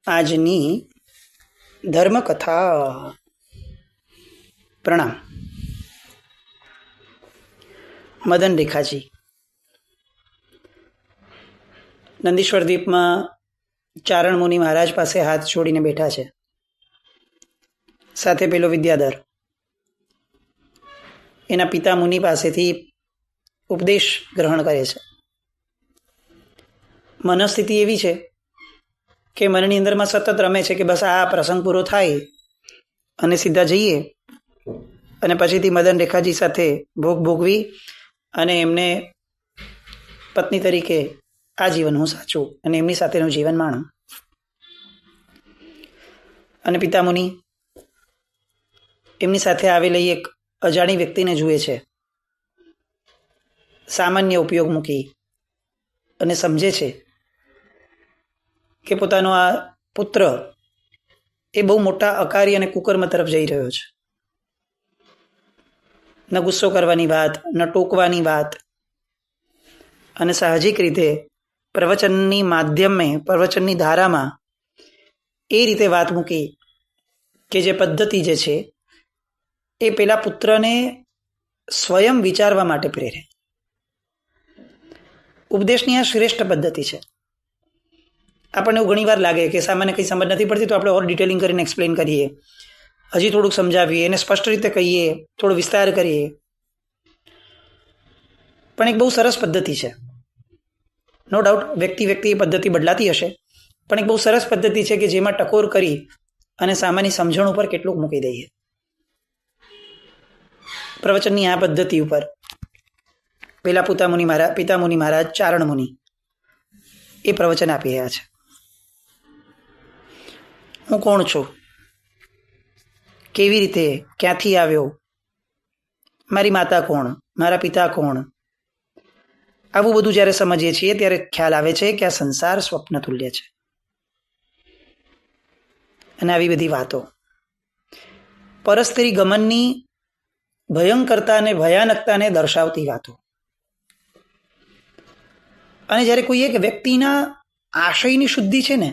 આજની ધર્મકથા. પ્રણામ. મદન રેખાજી નંદીશ્વર દ્વીપમાં ચારણ મુનિ મહારાજ પાસે હાથ છોડીને બેઠા છે. સાથે પેલો વિદ્યાધર એના પિતા મુનિ પાસેથી ઉપદેશ ગ્રહણ કરે છે. મનસ્થિતિ એવી છે કે મનની અંદરમાં સતત રમે છે કે બસ આ પ્રસંગ પૂરો થાય અને સીધા જઈએ અને પછીથી મદન રેખાજી સાથે ભોગ ભોગવી અને એમને પત્ની તરીકે આ જીવન હું સાચું અને એમની સાથેનું જીવન માણું. અને પિતા મુનિ એમની સાથે આવેલી એક અજાણી વ્યક્તિને જુએ છે. સામાન્ય ઉપયોગ મૂકી અને સમજે છે કે પોતાનો આ પુત્ર એ બહુ મોટા અકાર્ય અને કુકર્મ તરફ જઈ રહ્યો છે. ન ગુસ્સો કરવાની વાત, ન ટોકવાની વાત, અને સાહજિક રીતે પ્રવચનની માધ્યમે, પ્રવચનની ધારામાં એ રીતે વાત મૂકી કે જે પદ્ધતિ જે છે એ પેલા પુત્રને સ્વયં વિચારવા માટે પ્રેરે. ઉપદેશની આ શ્રેષ્ઠ પદ્ધતિ છે. આપણને એવું ઘણી વાર લાગે કે સામાન્ય કંઈ સમજ નથી પડતી તો આપણે ઓર ડિટેલિંગ કરીને એક્સપ્લેન કરીએ, હજી થોડુંક સમજાવીએ, એને સ્પષ્ટ રીતે કહીએ, થોડો વિસ્તાર કરીએ. પણ એક બહુ સરસ પદ્ધતિ છે. નો ડાઉટ વ્યક્તિ એ પદ્ધતિ બદલાતી હશે, પણ એક બહુ સરસ પદ્ધતિ છે કે જેમાં ટકોર કરી અને સામાન્ય સમજણ ઉપર કેટલુંક મૂકી દઈએ. પ્રવચનની આ પદ્ધતિ ઉપર પેલા પિતા મુનિ મહારાજ ચારણ મુનિ એ પ્રવચન આપી રહ્યા છે. હું કોણ છું, કેવી રીતે, ક્યાંથી આવ્યો, મારી માતા કોણ, મારા પિતા કોણ, આવું બધું જ્યારે સમજીએ છીએ ત્યારે ખ્યાલ આવે છે કે આ સંસાર સ્વપ્ન તુલ્ય છે. અને આવી બધી વાતો પરસ્ત્રી ગમનની ભયંકરતા અને ભયાનકતાને દર્શાવતી વાતો. અને જ્યારે કોઈ એક વ્યક્તિના આશયની શુદ્ધિ છે ને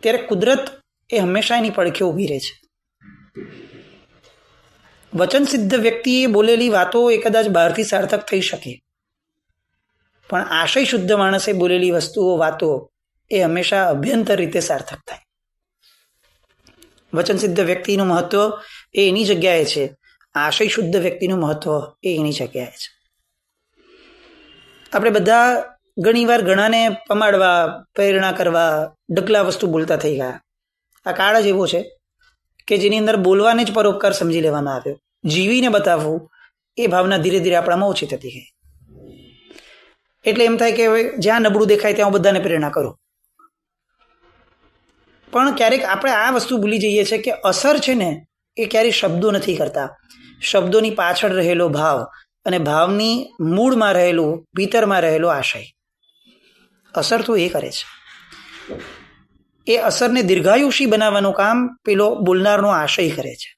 ત્યારે કુદરત એ હંમેશા એની પડખે ઊભી રહે છે. વચન સિદ્ધ વ્યક્તિએ બોલેલી વાતો એ કદાચ બહારથી સાર્થક થઈ શકે, પણ આશય શુદ્ધ માણસે બોલેલી વસ્તુઓ, વાતો એ હંમેશા અભ્યંતર રીતે સાર્થક થાય. વચન સિદ્ધ વ્યક્તિનું મહત્વ એ એની જગ્યાએ છે, આશય શુદ્ધ વ્યક્તિનું મહત્વ એ એની જગ્યાએ છે. આપણે બધા ઘણીવાર ઘણાને પમાડવા, પ્રેરણા કરવા, ડગલા વસ્તુ બોલતા થઈ ગયા. આ કાળ જ એવો છે કે જેની અંદર બોલવાને જ પરોપકાર સમજી લેવામાં આવ્યો. જીવીને બતાવવું એ ભાવના ધીરે ધીરે આપણામાં ઓછી થતી ગઈ. એટલે એમ થાય કે હવે જ્યાં નબળું દેખાય ત્યાં હું બધાને પ્રેરણા કરું. પણ ક્યારેક આપણે આ વસ્તુ ભૂલી જઈએ છીએ કે અસર છે ને એ ક્યારેય શબ્દો નથી કરતા. શબ્દોની પાછળ રહેલો ભાવ અને ભાવની મૂળમાં રહેલું, ભીતરમાં રહેલો આશય, અસર તો એ કરે છે. એ અસરને દીર્ઘાયુષી બનાવવાનું કામ પેલો બોલનારનો આશય કરે છે.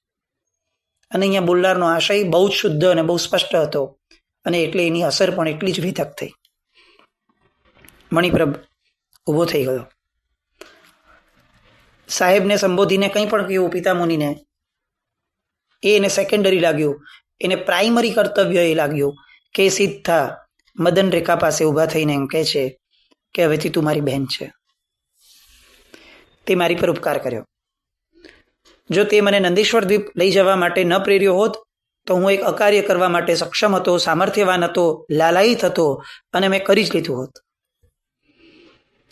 અને અહીંયા બોલનારનો આશય બહુ જ શુદ્ધ અને બહુ સ્પષ્ટ હતો અને એટલે એની અસર પણ એટલી જ વિધક થઈ. મણિપ્રભ ઊભો થઈ ગયો. સાહેબને સંબોધીને કંઈ પણ કહ્યું પિતા મુનિને, એને સેકન્ડરી લાગ્યું. એને પ્રાઇમરી કર્તવ્ય એ લાગ્યું કે સીધા મદન રેખા પાસે ઊભા થઈને એમ કહે છે કે હવેથી તું મારી બહેન છે. તે મારી પર ઉપકાર કર્યો. જો તે મને નંદીશ્વર દ્વીપ લઈ જવા માટે ન પ્રેર્યો હોત તો હું એક અકાર્ય કરવા માટે સક્ષમ હતો, સામર્થ્યવાન હતો, લાલાયિત હતો અને મેં કરી જ લીધું હોત.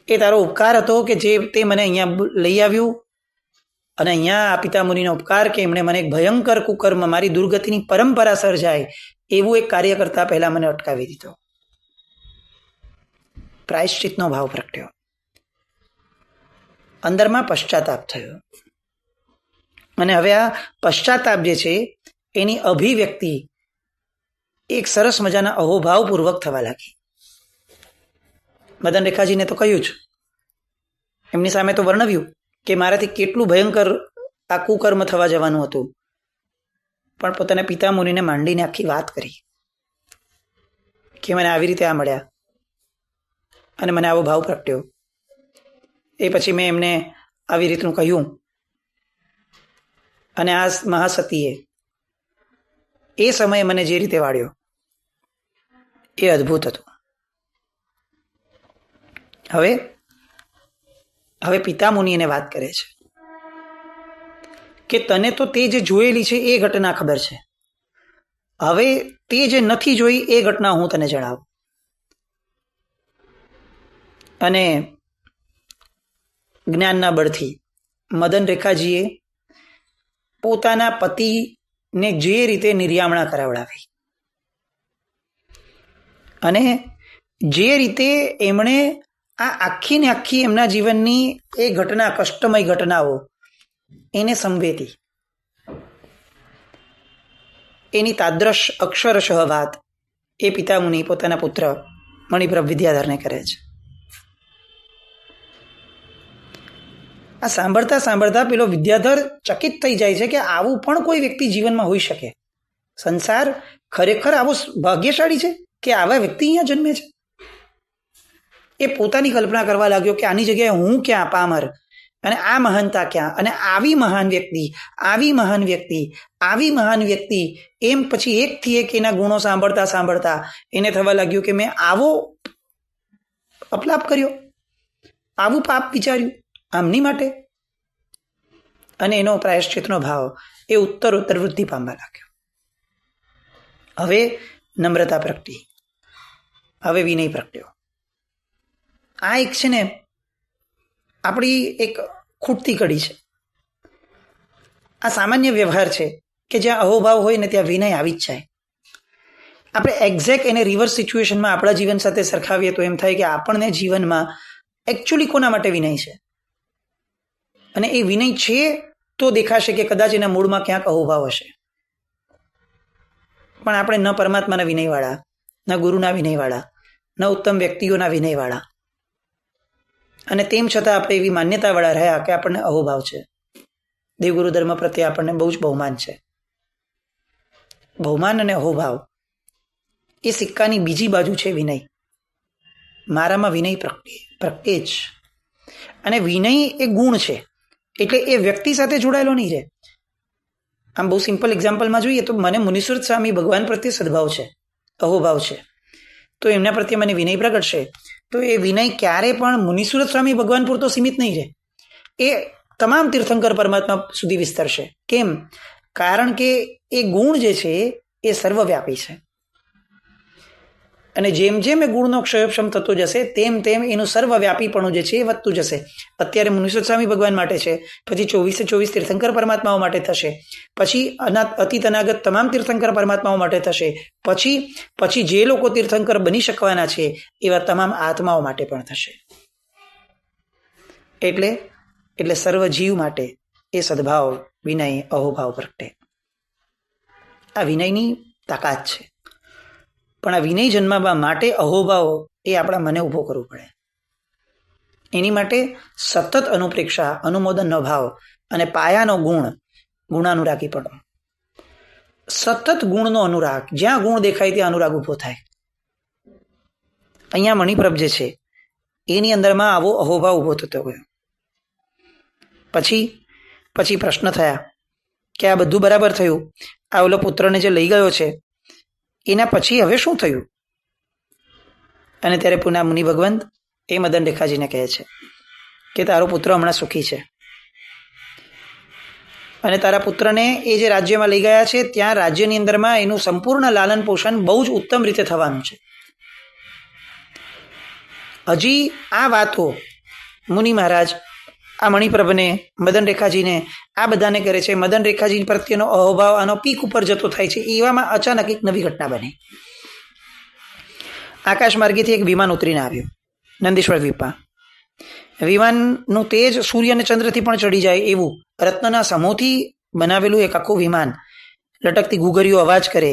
એ તારો ઉપકાર હતો કે જે તે મને અહીંયા લઈ આવ્યું. અને અહીંયા આ પિતા મુનિનો ઉપકાર કે એમણે મને એક ભયંકર કુકર્મ, મારી દુર્ગતિની પરંપરા સર્જાય એવું એક કાર્ય કરતા પહેલા મને અટકાવી દીધો. પ્રાયશ્ચિતનો ભાવ પ્રગટ્યો. અંદરમાં પશ્ચાતાપ થયો. અને હવે આ પશ્ચાતાપ જે છે એની અભિવ્યક્તિ એક સરસ મજાના અહોભાવપૂર્વક થવા લાગી. મદન રેખાજીને તો કહ્યું જ, એમની સામે તો વર્ણવ્યું કે મારાથી કેટલું ભયંકર આ કુકર્મ થવા જવાનું હતું, પણ પોતાના પિતા મુનિને માંડીને આખી વાત કરી કે મને આવી રીતે આ મળ્યા અને મને આવો ભાવ પ્રગટ્યો. એ પછી મેં એમને આવી રીતનું કહ્યું અને આ મહાસતીએ એ સમયે મને જે રીતે વાળ્યો એ અદ્ભુત હતું. હવે પિતા મુનિ એને વાત કરે છે કે તને તો તે જે જોયેલી છે એ ઘટના ખબર છે, હવે તે જે નથી જોઈ એ ઘટના હું તને જણાવું. અને જ્ઞાનના બળથી મદન રેખાજીએ પોતાના પતિને જે રીતે નિર્યામણા કરાવડાવી અને જે રીતે એમણે આ આખી ને આખી એમના જીવનની એ ઘટના, કષ્ટમય ઘટનાઓ એને સંવેદી, એની તાદ્રશ અક્ષરશઃ વાત એ પિતા મુનિ પોતાના પુત્ર મણિપ્રભ વિદ્યાધરને કરે છે. આ સાંભળતા સાંભળતા પેલો વિદ્યાધર ચકિત થઈ જાય છે કે આવું પણ કોઈ વ્યક્તિ જીવનમાં હોઈ શકે. સંસાર ખરેખર આવો ભાગ્યશાળી છે કે આવા વ્યક્તિ અહીંયા જન્મે છે. એ પોતાની કલ્પના કરવા લાગ્યો કે આની જગ્યાએ હું ક્યાં પામર અને આ મહાનતા ક્યાં, અને આવી મહાન વ્યક્તિ, આવી મહાન વ્યક્તિ, આવી મહાન વ્યક્તિ, એમ પછી એકથી એક એના ગુણો સાંભળતા સાંભળતા એને થવા લાગ્યું કે મેં આવો અપલાપ કર્યો, આવું પાપ વિચાર્યું આમની માટે. અને એનો પ્રાયશ્ચિતનો ભાવ એ ઉત્તરોત્તર વૃદ્ધિ પામવા લાગ્યો. હવે નમ્રતા પ્રગટી, હવે વિનય પ્રગટ્યો. આ એક છે ને આપણી એક ખૂટતી કડી છે. આ સામાન્ય વ્યવહાર છે કે જ્યાં અહોભાવ હોય ને ત્યાં વિનય આવી જ જાય. આપણે એક્ઝેક્ટ એને રિવર્સ સિચ્યુએશનમાં આપણા જીવન સાથે સરખાવીએ તો એમ થાય કે આપણને જીવનમાં એકચ્યુઅલી કોના માટે વિનય છે, અને એ વિનય છે તો દેખાશે કે કદાચ એના મૂળમાં ક્યાંક અહોભાવ હશે. પણ આપણે ન પરમાત્માના વિનયવાળા, ન ગુરુના વિનયવાળા, ન ઉત્તમ વ્યક્તિઓના વિનયવાળા, અને તેમ છતાં આપણે એવી માન્યતાવાળા રહ્યા કે આપણને અહોભાવ છે. દેવગુરુ ધર્મ પ્રત્યે આપણને બહુ જ બહુમાન છે. બહુમાન અને અહોભાવ એ સિક્કાની બીજી બાજુ છે વિનય. મારામાં વિનય પ્રગટે જ. અને વિનય એ ગુણ છે, એટલે એ વ્યક્તિ સાથે જોડાયેલો નહીં રહે. આમ બહુ સિમ્પલ એક્ઝામ્પલમાં જોઈએ તો મને મુનિસુરત સ્વામી ભગવાન પ્રત્યે સદભાવ છે, અહોભાવ છે, તો એમના પ્રત્યે મને વિનય પ્રગટશે. તો એ વિનય ક્યારે પણ મુનિસુરત સ્વામી ભગવાન પૂરતો સીમિત નહીં રહે, એ તમામ તીર્થંકર પરમાત્મા સુધી વિસ્તરશે. કેમ? કારણ કે એ ગુણ જે છે એ સર્વવ્યાપી છે, અને જેમ જેમ એ ગુણનો ક્ષયોક્ષમ થતો જશે તેમ તેમ એનું સર્વવ્યાપીપણું જે છે એ વધતું જશે. અત્યારે મુનિસુરત સ્વામી ભગવાન માટે છે, પછી 24 તીર્થંકર પરમાત્માઓ માટે થશે, પછી અતીત અનાગત તમામ તીર્થંકર પરમાત્માઓ માટે થશે, પછી જે લોકો તીર્થંકર બની શકવાના છે એવા તમામ આત્માઓ માટે પણ થશે. એટલે સર્વ જીવ માટે એ સદભાવ, વિનય, અહોભાવ પ્રગટે. આ વિનયની તાકાત છે. પણ આ વિનય જન્માવા માટે અહોભાવ એ આપણા મને ઊભો કરવું પડે. એની માટે સતત અનુપ્રેક્ષા, અનુમોદનનો ભાવ અને પાયાનો ગુણાનુરાગી પડો. સતત ગુણનો અનુરાગ, જ્યાં ગુણ દેખાય ત્યાં અનુરાગ ઊભો થાય. અહીંયા મણિપ્રભ જે છે એની અંદરમાં આવો અહોભાવ ઊભો થતો ગયો. પછી પ્રશ્ન થયા કે આ બધું બરાબર થયું, આ ઓલો પુત્રને જે લઈ ગયો છે એના પછી હવે શું થયું? અને ત્યારે પુના મુનિ ભગવંત એ મદન રેખાજીને કહે છે કે તારો પુત્ર હમણાં સુખી છે, અને તારા પુત્રને એ જે રાજ્યમાં લઈ ગયા છે ત્યાં રાજ્યની અંદરમાં એનું સંપૂર્ણ લાલન પોષણ બહુ જ ઉત્તમ રીતે થવાનું છે. હજી આ વાતો મુનિ મહારાજ આ મણિપ્રભને, મદન રેખાજીને, આ બધાને કરે છે. મદન રેખાજી પ્રત્યેનો અહોભાવ આનો પીક ઉપર જતો થાય છે. એવામાં અચાનક એક નવી ઘટના બની. આકાશ માર્ગેથી એક વિમાન ઉતરીને આવ્યું નંદીશ્વર દ્વીપમાં. વિમાનનું તેજ સૂર્ય અને ચંદ્રથી પણ ચડી જાય એવું રત્નના સમૂહથી બનાવેલું એક આખું વિમાન લટકતી ઘૂઘરીઓ અવાજ કરે.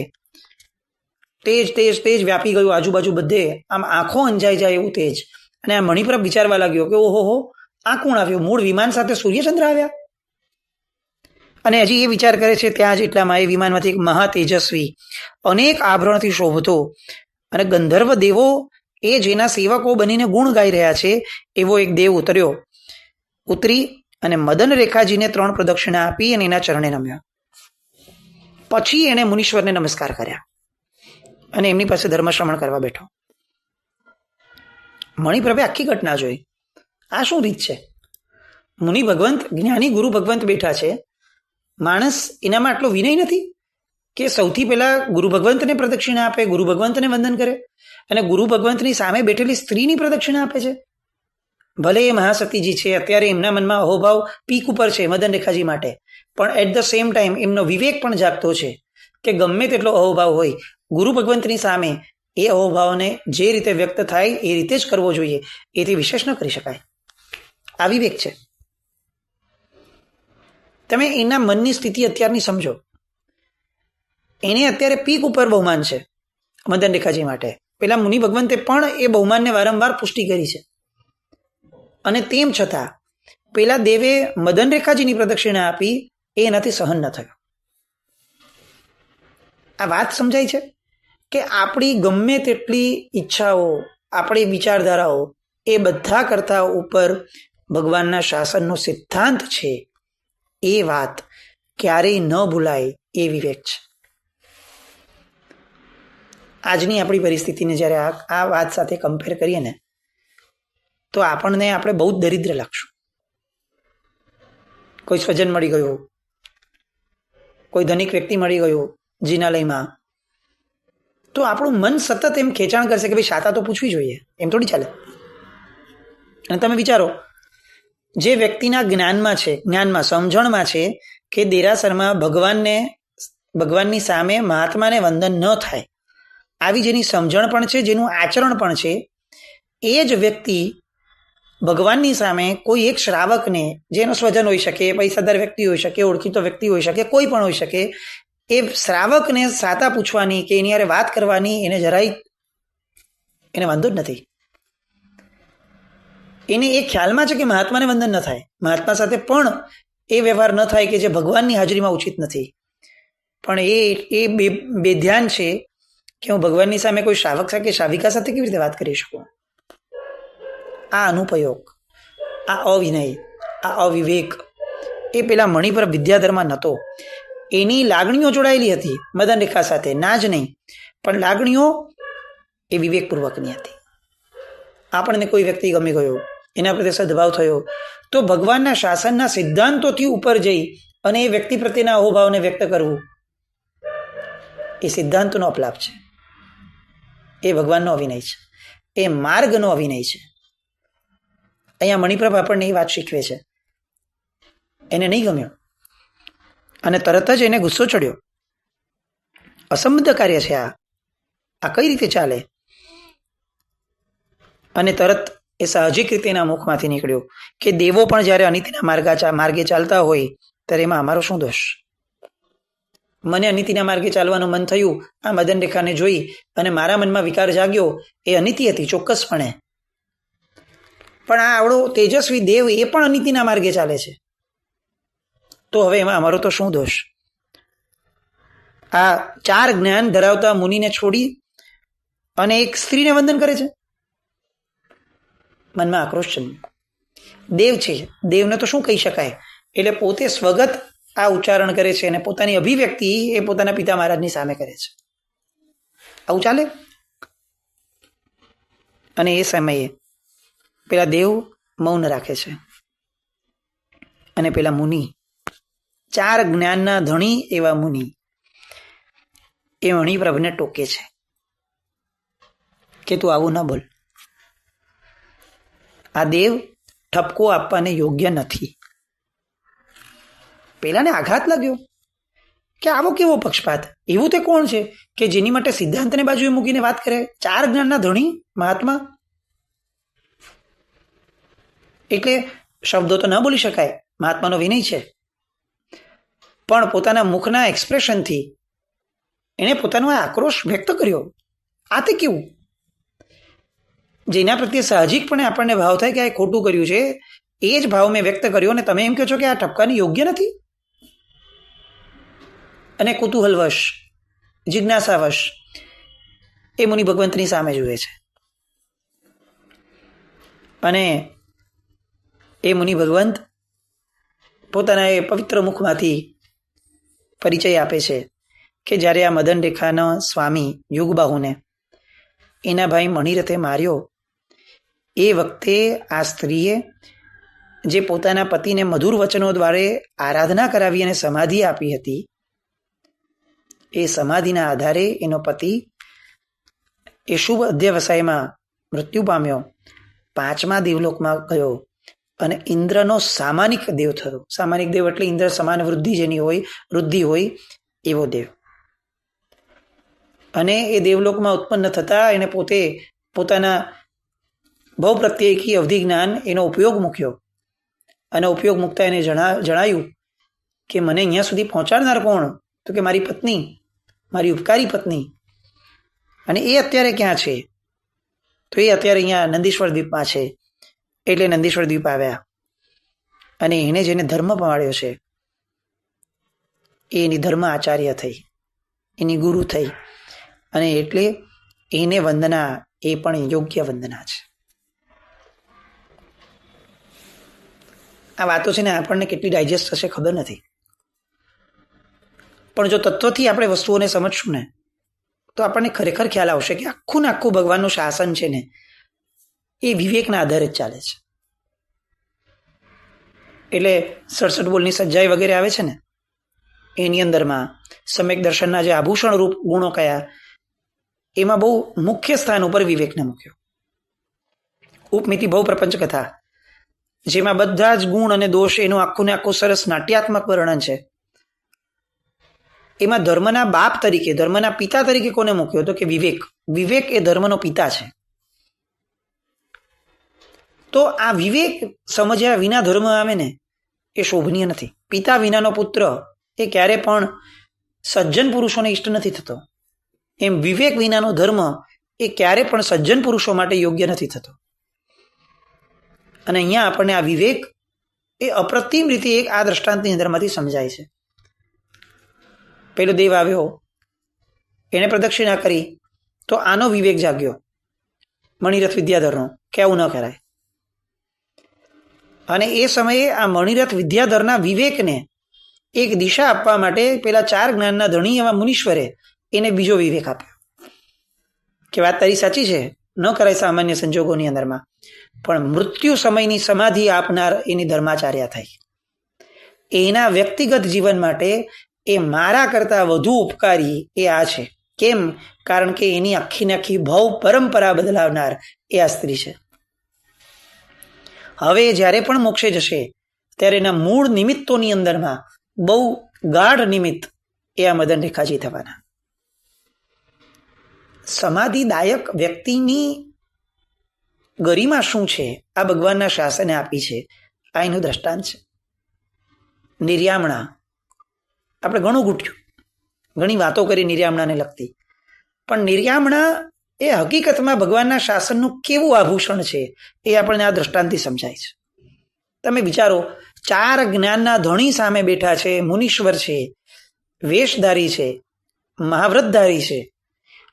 તેજ વ્યાપી ગયું આજુબાજુ બધે, આમ આંખો અંજાઈ જાય એવું તેજ. અને આ મણિપ્રભ વિચારવા લાગ્યો કે ઓહો, આ કોણ આવ્યું? મૂળ વિમાન સાથે સૂર્યચંદ્ર આવ્યા? અને હજી એ વિચાર કરે છે ત્યાં જ એટલામાં એ વિમાનમાંથી એક મહા તેજસ્વી, અનેક આભરણથી શોભતો અને ગંધર્વ દેવો એ જેના સેવકો બનીને ગુણ ગાઈ રહ્યા છે એવો એક દેવ ઉતર્યો ઉતરી અને મદન રેખાજીને 3 પ્રદક્ષિણા આપી અને એના ચરણે નમ્યા. પછી એણે મુનીશ્વરને નમસ્કાર કર્યા અને એમની પાસે ધર્મશ્રવણ કરવા બેઠો. મણિપ્રભે આખી ઘટના જોઈ. આ શું રીત છે? મુનિ ભગવંત, જ્ઞાની ગુરુ ભગવંત બેઠા છે, માણસ એનામાં આટલો વિનય નથી કે સૌથી પહેલા ગુરુ ભગવંતને પ્રદક્ષિણા આપે, ગુરુ ભગવંતને વંદન કરે, અને ગુરુ ભગવંતની સામે બેઠેલી સ્ત્રીની પ્રદક્ષિણા આપે છે. ભલે એ મહાસતીજી છે, અત્યારે એમના મનમાં અહોભાવ પીક ઉપર છે મદન રેખાજી માટે, પણ એટ ધ સેમ ટાઈમ એમનો વિવેક પણ જાગતો છે કે ગમે તેટલો અહોભાવ હોય, ગુરુ ભગવંતની સામે એ અહોભાવને જે રીતે વ્યક્ત થાય એ રીતે જ કરવો જોઈએ, એથી વિશેષ ન કરી શકાય. આ વિવેક છે. તમે એના મનની સ્થિતિ અત્યારની સમજો. એને અત્યારે પીક ઉપર બહુમાન છે મદન રેખાજી માટે. પેલા મુનિ ભગવંતે પણ એ બહુમાનને વારંવાર પુષ્ટિ કરી છે, અને તેમ છતાં પેલા દેવે મદન રેખાજીની પ્રદક્ષિણા આપી, એ એનાથી સહન ન થયો. આ વાત સમજાય છે કે આપણી ગમે તેટલી ઈચ્છાઓ, આપણી વિચારધારાઓ, એ બધા કરતા ઉપર ભગવાનના શાસનનો સિદ્ધાંત છે. એ વાત ક્યારેય ન ભૂલાય એ વિવેક છે. આજની આપણી પરિસ્થિતિને જ્યારે આ વાત સાથે કમ્પેર કરીએ ને, તો આપણે બહુ જ દરિદ્ર લાગશું. કોઈ સ્વજન મળી ગયું, કોઈ ધનિક વ્યક્તિ મળી ગયું જિનાલયમાં, તો આપણું મન સતત એમ ખેંચાણ કરશે કે ભાઈ શાતા તો પૂછવી જોઈએ. એમ થોડી ચાલે. અને તમે વિચારો, જે વ્યક્તિના જ્ઞાનમાં સમજણમાં છે કે દેરાસરમાં ભગવાનની સામે મહાત્માને વંદન ન થાય, આવી જેની સમજણ પણ છે, જેનું આચરણ પણ છે, એ જ વ્યક્તિ ભગવાનની સામે કોઈ એક શ્રાવકને, જેનો સ્વજન હોઈ શકે, પૈસાદાર વ્યક્તિ હોઈ શકે, ઓળખીતો વ્યક્તિ હોઈ શકે, કોઈ પણ હોઈ શકે, એ શ્રાવકને સાતા પૂછવાની કે એની હારે વાત કરવાની એને જરાય એને વાંધો જ નથી. એને એ ખ્યાલમાં છે કે મહાત્માને વંદન ન થાય, મહાત્મા સાથે પણ એ વ્યવહાર ન થાય કે જે ભગવાનની હાજરીમાં ઉચિત નથી. પણ એ બેધ્યાન છે કે હું ભગવાનની સામે કોઈ શ્રાવક સાથે કે શ્રાવિકા સાથે કેવી રીતે વાત કરી શકું. આ અનુપયોગ, આ અવિનય, આ અવિવેક એ પેલા મણિપર વિદ્યાધરમાં નહોતો. એની લાગણીઓ જોડાયેલી હતી મદન રેખા સાથે, ના જ નહીં, પણ લાગણીઓ એ વિવેકપૂર્વકની હતી. આપણને કોઈ વ્યક્તિ ગમી ગયો, એના પ્રત્યે સદભાવ થયો, તો ભગવાનના શાસનના સિદ્ધાંતોથી ઉપર જઈ અને એ વ્યક્તિ પ્રત્યેના અહોભાવને વ્યક્ત કરવું, એ સિદ્ધાંતનો અપલાપ છે. એ ભગવાનનો અવિનય છે, એ માર્ગનો અવિનય છે. અહીંયા મણિપ્રભ આપણને એ વાત શીખવે છે. એને નહીં ગમ્યો અને તરત જ એને ગુસ્સો ચડ્યો. અસંબદ્ધ કાર્ય છે આ કઈ રીતે ચાલે? અને તરત એ સાહજિક રીતે એના મુખમાંથી નીકળ્યો કે દેવો પણ જ્યારે અનિતિના માર્ગે ચાલતા હોય ત્યારે એમાં અમારો શું દોષ? મને અનિતિના માર્ગે ચાલવાનું મન થયું, આ મદન રેખાને જોઈ અને મારા મનમાં વિકાર જાગ્યો. એ અનિતિ હતી ચોક્કસપણે, પણ આ આવડો તેજસ્વી દેવ એ પણ અનિતિના માર્ગે ચાલે છે, તો હવે એમાં અમારો તો શું દોષ? આ 4 જ્ઞાન ધરાવતા મુનિને છોડી અને એક સ્ત્રીને વંદન કરે છે. મનમાં આક્રોશ છે. દેવ છે, દેવને તો શું કહી શકાય, એટલે પોતે સ્વગત આ ઉચ્ચારણ કરે છે અને પોતાની અભિવ્યક્તિ એ પોતાના પિતા મહારાજની સામે કરે છે. આવું ચાલે? અને એ સમયે પેલા દેવ મૌન રાખે છે અને પેલા મુનિ, 4 જ્ઞાનના ધણી એવા મુનિ, એ મણિપ્રભને ટોકે છે કે તું આવું ના બોલ. આ દેવ ઠપકો આપવાને યોગ્ય નથી. પેલાને આઘાત લાગ્યો કે આવો કેવો પક્ષપાત, એવું તે કોણ છે કે જેની માટે સિદ્ધાંતને બાજુએ મૂકીને વાત કરે? 4 જ્ઞાનના ધણી મહાત્મા, એટલે શબ્દો તો ન બોલી શકાય, મહાત્માનો વિનય છે, પણ પોતાના મુખના એક્સપ્રેશનથી એણે પોતાનો આક્રોશ વ્યક્ત કર્યો. આ તે કેવું? જેના પ્રત્યે સાહજિકપણે આપણને ભાવ થાય કે આ ખોટું કર્યું છે, એ જ ભાવ મેં વ્યક્ત કર્યો અને તમે એમ કહો છો કે આ ઠપકાની યોગ્ય નથી? અને કુતૂહલવશ, જિજ્ઞાસાવશ એ મુનિ ભગવંતની સામે જુએ છે અને એ મુનિ ભગવંત પોતાના એ પવિત્ર મુખમાંથી પરિચય આપે છે કે જ્યારે આ મદન રેખાના સ્વામી યુગબાહુને એના ભાઈ મણિરથે માર્યો, એ વખતે આ સ્ત્રીએ જે પોતાના પતિને મધુર વચનો દ્વારા આરાધના કરાવી અને સમાધિ આપી હતી, એ સમાધિના આધારે એનો પતિ એ શુભ અધ્યવસાયમાં મૃત્યુ પામ્યો, 5મા દેવલોકમાં ગયો અને ઇન્દ્રનો સામાનિક દેવ થયો. સામાનિક દેવ એટલે ઇન્દ્ર સમાન વૃદ્ધિ જેની હોય, વૃદ્ધિ હોય એવો દેવ. અને એ દેવલોકમાં ઉત્પન્ન થતા એને પોતે પોતાના બહુ પ્રત્યેકી અવધિ જ્ઞાન એનો ઉપયોગ મૂક્યો અને ઉપયોગ મૂકતા એને જણાયું કે મને અહીંયા સુધી પહોંચાડનાર કોણ? તો કે મારી પત્ની, મારી ઉપકારી પત્ની. અને એ અત્યારે ક્યાં છે? તો એ અત્યારે અહીંયા નંદીશ્વર દ્વીપમાં છે. એટલે નંદીશ્વર દ્વીપ આવ્યા અને એને જેને ધર્મ પાડ્યો છે એની ધર્મ આચાર્ય થઈ, એની ગુરુ થઈ, અને એટલે એને વંદના એ પણ યોગ્ય વંદના છે. આ વાતો છે ને આપણને કેટલી ડાયજેસ્ટ થશે ખબર નથી, પણ જો તત્વથી આપણે વસ્તુઓને સમજશું ને તો આપણને ખરેખર ખ્યાલ આવશે કે આખું ને આખું ભગવાનનું શાસન છે ને એ વિવેકના આધારે જ ચાલે છે. એટલે 67 બોલની સજ્જાઈ વગેરે આવે છે ને, એની અંદરમાં સમ્યક દર્શનના જે આભૂષણ રૂપ ગુણો કયા, એમાં બહુ મુખ્ય સ્થાન ઉપર વિવેકને મૂક્યો. ઉપમિતિ બહુ પ્રપંચ કથા, જેમાં બધા જ ગુણ અને દોષ એનું આખું ને આખું સરસ નાટ્યાત્મક વર્ણન છે. એમાં ધર્મના બાપ તરીકે, ધર્મના પિતા તરીકે કોને મૂક્યો? તો કે વિવેક. વિવેક એ ધર્મનો પિતા છે. તો આ વિવેક સમજ્યા વિના ધર્મ આવે ને એ શોભનીય નથી. પિતા વિનાનો પુત્ર એ ક્યારે પણ સજ્જન પુરુષોને ઇષ્ટ નથી થતો. એમ વિવેક વિનાનો ધર્મ એ ક્યારે પણ સજ્જન પુરુષો માટે યોગ્ય નથી થતો. અને અહીંયા આપણને આ વિવેક એ અપ્રતિમ રીતે એક આ દ્રષ્ટાંતની અંદરમાંથી સમજાય છે. પેલો દેવ આવ્યો, એને પ્રદક્ષિણા કરી તો આનો વિવેક જાગ્યો, મણિરથ વિદ્યાધરનો, કે આવું ન કરાય. અને એ સમયે આ મણિરથ વિદ્યાધરના વિવેકને એક દિશા આપવા માટે પેલા 4 જ્ઞાનના ધણી એવા મુનીશ્વરે એને બીજો વિવેક આપ્યો કે વાત તારી સાચી છે, ન કરાય સામાન્ય સંજોગોની અંદરમાં, પણ મૃત્યુ સમયની સમાધિ આપનાર એની ધર્માચાર્ય થઈ. એના વ્યક્તિગત જીવન માટે એ મારા કરતાં વધુ ઉપકારી એ આ છે. કેમ? કારણ કે એની આખીને આખી ભવ પરંપરા બદલાવનાર એ આ સ્ત્રી છે. હવે જ્યારે પણ મોક્ષે જશે ત્યારે એના મૂળ નિમિત્તોની અંદરમાં બહુ ગાઢ નિમિત્ત એ આ મદન રેખાજી થવાના. સમાધિદાયક વ્યક્તિની ગરિમા શું છે આ ભગવાનના શાસને આપી છે. આ એનું દ્રષ્ટાંત છે. નિર્યામણા, આપણે ઘણું ઘૂંટ્યું, ઘણી વાતો કરી નિર્યામણાને લગતી, પણ નિર્યામણા એ હકીકતમાં ભગવાનના શાસનનું કેવું આભૂષણ છે એ આપણને આ દ્રષ્ટાંતથી સમજાય છે. તમે વિચારો, 4 જ્ઞાનના ધણી સામે બેઠા છે, મુનીશ્વર છે, વેશધારી છે, મહાવ્રતધારી છે,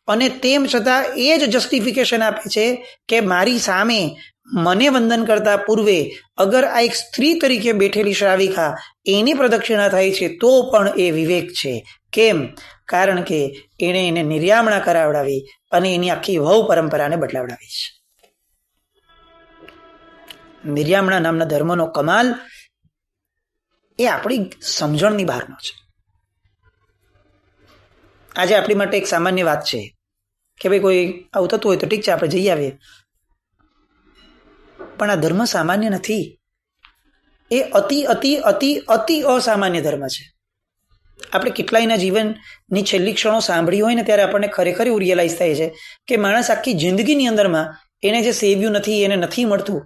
અને તેમ છતાં એ જ જસ્ટિફિકેશન આપે છે કે મારી સામે મને વંદન કરતા પૂર્વે અગર આ એક સ્ત્રી તરીકે બેઠેલી શ્રાવિકા એની પ્રદક્ષિણા થાય છે તો પણ એ વિવેક છે. કેમ? કારણ કે એણે એને નિર્યામણા કરાવડાવી અને એની આખી વહુ પરંપરાને બદલાવડાવી છે. નિર્યામણા નામના ધર્મનો કમાલ એ આપણી સમજણની બહારનો છે. આજે આપણી માટે એક સામાન્ય વાત છે કે ભાઈ કોઈ આવું થતું હોય તો ઠીક છે, આપણે જઈ આવીએ, પણ આ ધર્મ સામાન્ય નથી. એ અતિ અતિ અતિ અતિ અસામાન્ય ધર્મ છે. આપણે કેટલાયના જીવનની છેલ્લી ક્ષણો સાંભળી હોય ને ત્યારે આપણને ખરેખર એવું રિયલાઇઝ થાય છે કે માણસ આખી જિંદગીની અંદરમાં એને જે સેવ્યું નથી, એને નથી મળતું,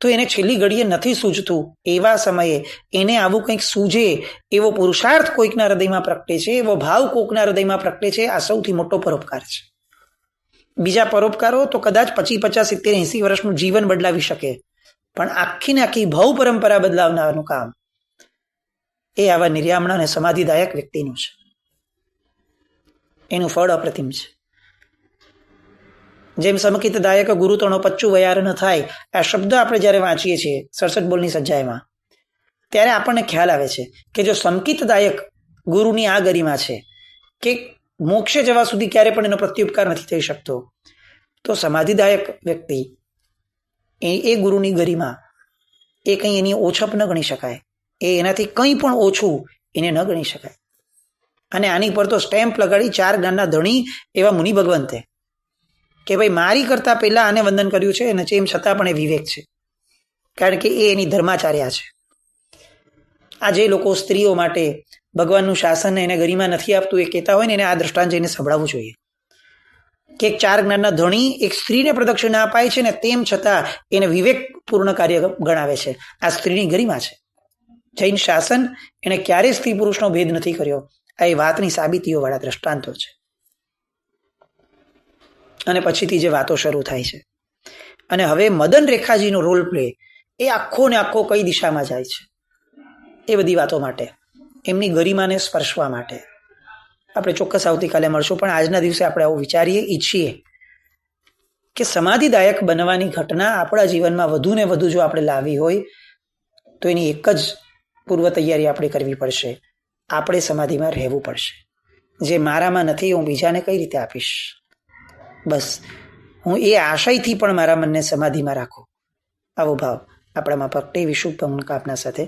તો એને છેલ્લી ઘડીએ નથી સૂઝતું. એવા સમયે એને આવું કંઈક સૂઝે એવો પુરુષાર્થ કોઈકના હૃદયમાં પ્રગટે છે, એવો ભાવ કોઈકના હૃદયમાં પ્રગટે છે. આ સૌથી મોટો પરોપકાર છે. બીજા પરોપકારો તો કદાચ 50, 50, 70, 80 વર્ષનું જીવન બદલાવી શકે, પણ આખી ને આખી ભવ પરંપરા બદલાવનારનું કામ એ આવા નિર્યામણા અને સમાધિદાયક વ્યક્તિનું છે. એનું ફળ અપ્રતિમ છે. જેમ સમકિતદાયક ગુરુ તણો પચ્ચું વયાર ન થાય, આ શબ્દ આપણે જ્યારે વાંચીએ છીએ 67 બોલની સજ્જાઈમાં, ત્યારે આપણને ખ્યાલ આવે છે કે જો સમકિતદાયક ગુરુની આ ગરિમા છે કે મોક્ષે જવા સુધી ક્યારે પણ એનો પ્રત્યુપકાર નથી થઈ શકતો, તો સમાધિદાયક વ્યક્તિ એ ગુરુની ગરિમા એ કંઈ એની ઓછપ ન ગણી શકાય, એ એનાથી કંઈ પણ ઓછું એને ન ગણી શકાય. અને આની પર તો સ્ટેમ્પ લગાડી 4 જ્ઞાનના ધણી એવા મુનિ ભગવંતે કે ભાઈ મારી કરતાં પહેલાં આને વંદન કર્યું છે, અને એમ છતાં પણ એ વિવેક છે, કારણ કે એ એની ધર્માચાર્યા છે. આ જે લોકો સ્ત્રીઓ માટે ભગવાનનું શાસન એને ગરિમા નથી આપતું એ કહેતા હોય ને, એને આ દ્રષ્ટાંત જઈને સંભળાવવું જોઈએ કે એક 4 જ્ઞાનના ધણી એક સ્ત્રીને પ્રદક્ષિણા અપાય છે ને તેમ છતાં એને વિવેકપૂર્ણ કાર્ય ગણાવે છે. આ સ્ત્રીની ગરિમા છે. જૈન શાસન એને ક્યારેય સ્ત્રી પુરુષનો ભેદ નથી કર્યો. આ એ વાતની સાબિતીઓવાળા દ્રષ્ટાંતો છે. અને પછીથી જે વાતો શરૂ થાય છે, અને હવે મદન રેખાજીનો રોલ પ્લે એ આખો ને આખો કઈ દિશામાં જાય છે, એ બધી વાતો માટે, એમની ગરિમાને સ્પર્શવા માટે આપણે ચોક્કસ આવતીકાલે મળશું. પણ આજના દિવસે આપણે આવું વિચારીએ, ઈચ્છીએ કે સમાધિદાયક બનવાની ઘટના આપણા જીવનમાં વધુ ને વધુ જો આપણે લાવવી હોય તો એની એક જ પૂર્વ તૈયારી આપણે કરવી પડશે. આપણે સમાધિમાં રહેવું પડશે. જે મારામાં નથી હું બીજાને કઈ રીતે આપીશ? બસ હું એ આશયથી પણ મારા મનને સમાધિમાં રાખું, આવો ભાવ આપણામાં પ્રગટે. વિશુભ કામના સાથે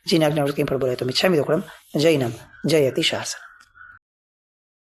જીનાજ્ઞા કંઈ પણ બોલે તો મિચ્છામિ દુક્કડમ. જય નમ, જય અતિ શાસન.